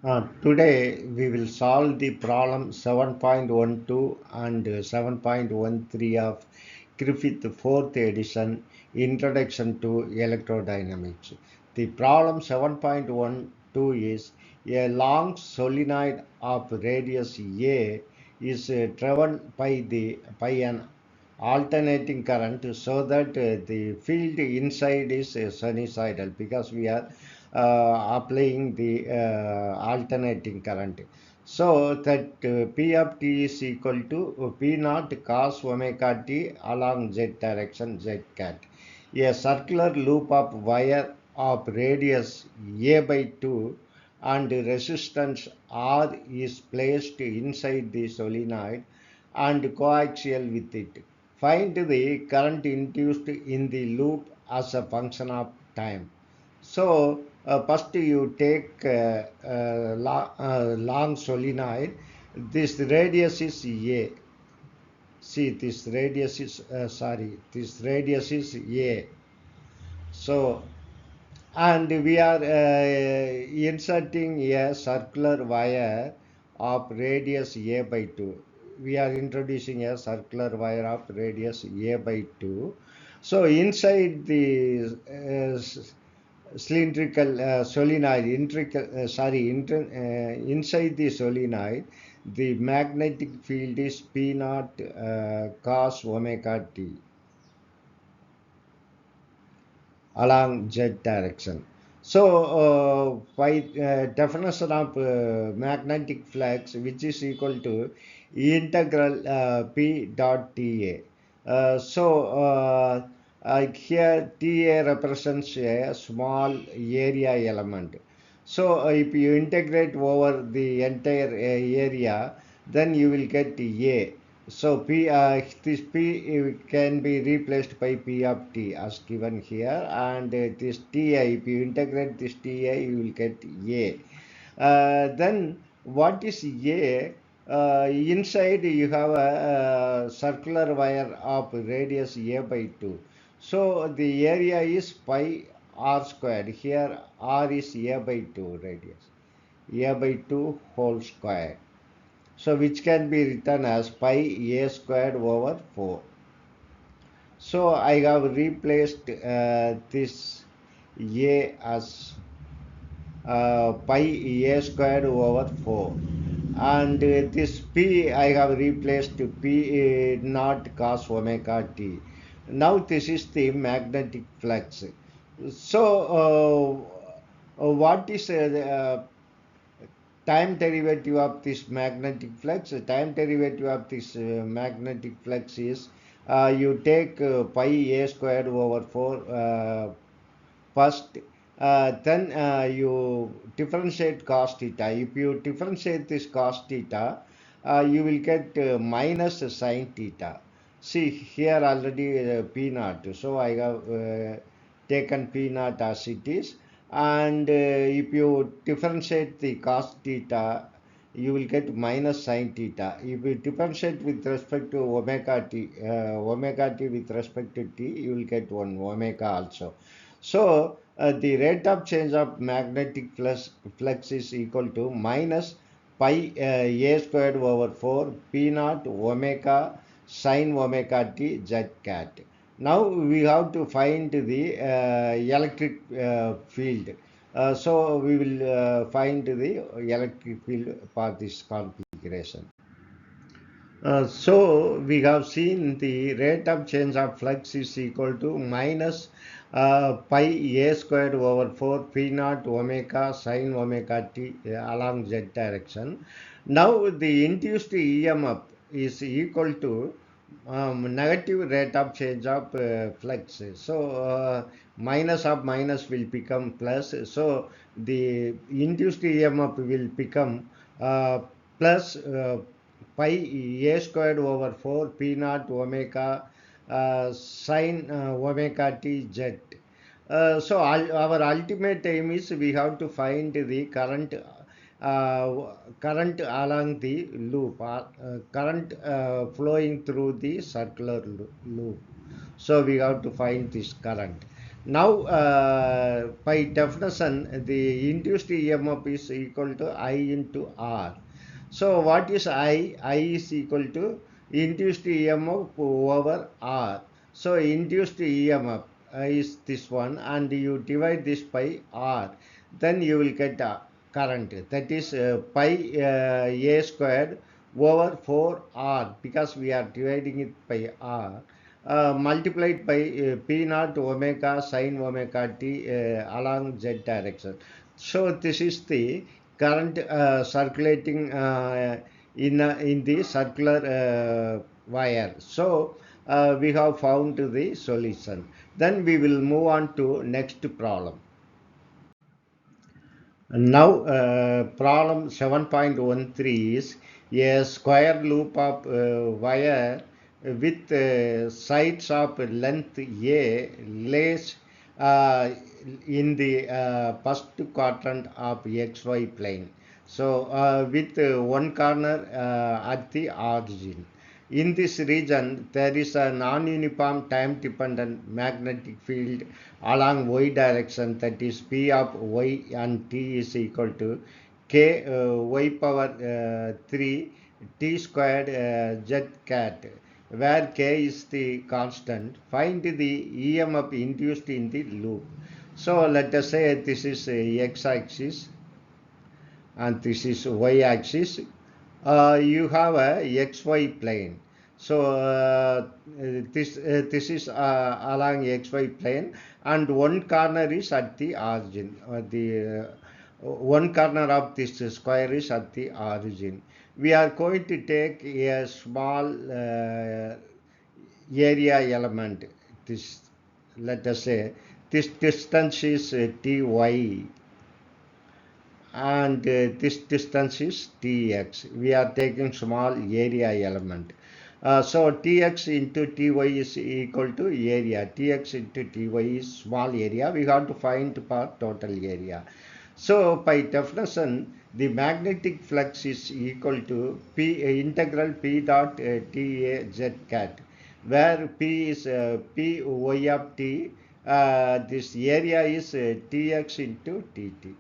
Today we will solve the problem 7.12 and 7.13 of Griffith 4th edition Introduction to Electrodynamics. The problem 7.12 is a long solenoid of radius A is driven by an alternating current so that the field inside is sinusoidal because we are applying the alternating current. So that P of t is equal to P naught cos omega t along z direction z cat. A circular loop of wire of radius a by 2 and resistance R is placed inside the solenoid and coaxial with it. Find the current induced in the loop as a function of time. So first you take long solenoid. This radius is A. See, this radius is this radius is A. So and we are inserting a circular wire of radius A by 2. We are introducing a circular wire of radius A by 2. So inside the cylindrical solenoid, inside the solenoid, the magnetic field is P naught cos omega t along z direction. So by definition of magnetic flux, which is equal to integral P dot TA. Here TA represents a small area element. So if you integrate over the entire area, then you will get A. So this P can be replaced by P of t as given here, and this Ti, if you integrate this Ti, you will get A. Then what is A? Inside you have a circular wire of radius A by 2. So the area is pi r squared. Here r is A by 2 radius. A by 2 whole square. So which can be written as pi a squared over 4. So I have replaced this a as pi a squared over 4, and this p I have replaced p naught cos omega t. Now this is the magnetic flux. So what is time derivative of this magnetic flux? The time derivative of this magnetic flux is you take pi a squared over 4 first, then you differentiate cos theta. If you differentiate this cos theta, you will get minus sine theta. See here already P naught. So I have taken P naught as it is. And if you differentiate the cos theta, you will get minus sine theta. If you differentiate with respect to omega t with respect to t, you will get one omega also. So the rate of change of magnetic flux is equal to minus pi a squared over 4 p naught omega sine omega t z cat. Now we have to find the electric field. So we will find the electric field for this configuration. So we have seen the rate of change of flux is equal to minus pi a squared over 4 p naught omega sine omega t along z direction. Now the induced EMF is equal to negative rate of change of flux. So minus of minus will become plus. So the induced EMF will become plus pi a squared over 4 p naught omega sine omega t z. So our ultimate aim is we have to find the current along the loop, current flowing through the circular loop. So we have to find this current. Now, by definition, the induced EMF is equal to I into R. So, what is I? I is equal to induced EMF over R. So, induced EMF is this one, and you divide this by R. Then you will get current. That is pi A squared over 4R, because we are dividing it by R. Multiplied by P naught omega sin omega t along z direction. So this is the current circulating in the circular wire. So we have found the solution. Then we will move on to next problem. Now, problem 7.13 is a square loop of wire with sides of length A lays in the first quadrant of XY plane. So, with one corner at the origin. In this region, there is a non-uniform time-dependent magnetic field along y direction, that is P of y and t is equal to k y power 3 t squared z cat, where k is the constant. Find the EMF induced in the loop. So let us say this is x-axis and this is y-axis. You have a xy plane. So this is along xy plane, and one corner is at the origin. One corner of this square is at the origin. We are going to take a small area element. This, let us say, this distance is ty, and this distance is tx. We are taking small area element. So tx into ty is equal to area. Tx into ty is small area. We have to find for total area. So by definition, the magnetic flux is equal to P integral P dot Ta z cat, where P is P y of t. This area is Tx into Tt,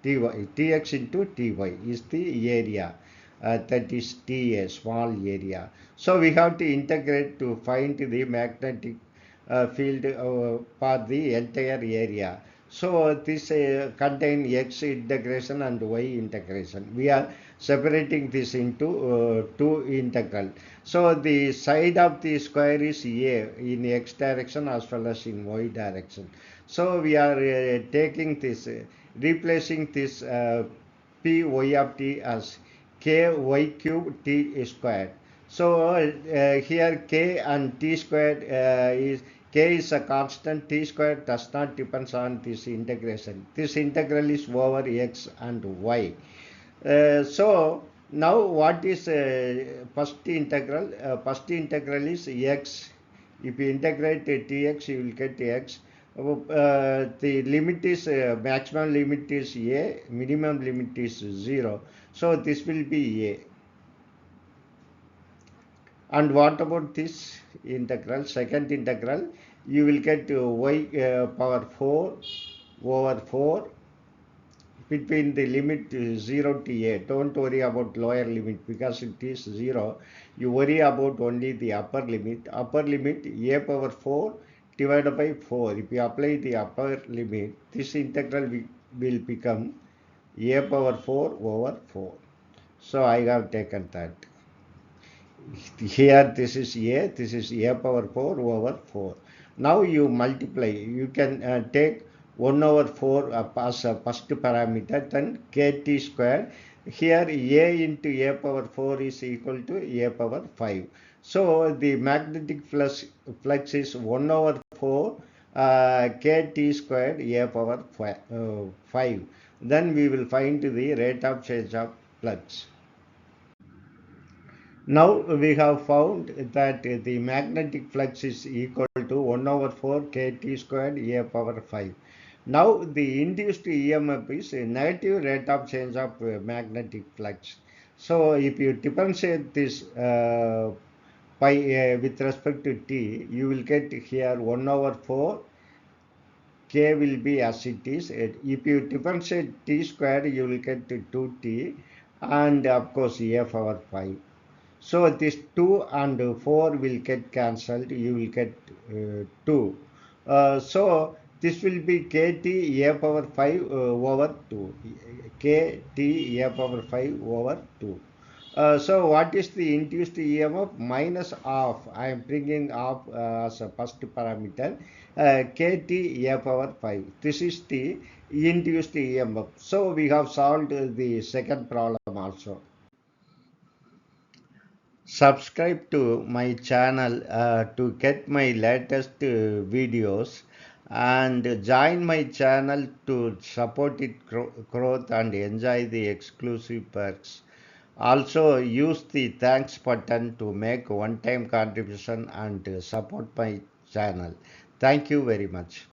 Ty, Tx into Ty is the area. That is Ta, small area. So we have to integrate to find the magnetic field for the entire area. So this contain x integration and y integration. We are separating this into two integral. So the side of the square is A in x direction as well as in y direction. So we are taking this, replacing this P y of t as k y cube t squared. So here k and t squared is, k is a constant, t squared does not depend on this integration. This integral is over x and y. So now what is first integral? First integral is x. If you integrate tx, you will get x. The limit is maximum limit is a, minimum limit is 0. So this will be a. And what about this integral? Second integral, you will get y power 4 over 4 between the limit 0 to a. Don't worry about lower limit because it is 0. You worry about only the upper limit. Upper limit a power 4 divided by 4. If you apply the upper limit, this integral will become a power 4 over 4. So I have taken that. Here this is a power 4 over 4. Now you multiply. You can take 1 over 4 as a first parameter, then kt squared. Here a into a power 4 is equal to a power 5. So the magnetic flux is 1 over 4 kt squared a power 5. Then we will find the rate of change of flux. Now we have found that the magnetic flux is equal to 1 over 4 kt squared a power 5. Now the induced EMF is a negative rate of change of magnetic flux. So if you differentiate this by with respect to t, you will get here 1 over 4 k will be as it is. If you differentiate t square, you will get 2t, and of course a power 5. So this 2 and 4 will get cancelled. You will get 2. So this will be kt a power 5 over 2. Kt a power 5 over 2. So what is the induced EMF? Minus of, I am bringing of as a first parameter, kt a power 5. This is the induced EMF. So we have solved the second problem also. Subscribe to my channel to get my latest videos, and join my channel to support its growth and enjoy the exclusive perks. Also use the thanks button to make one-time contribution and support my channel. Thank you very much.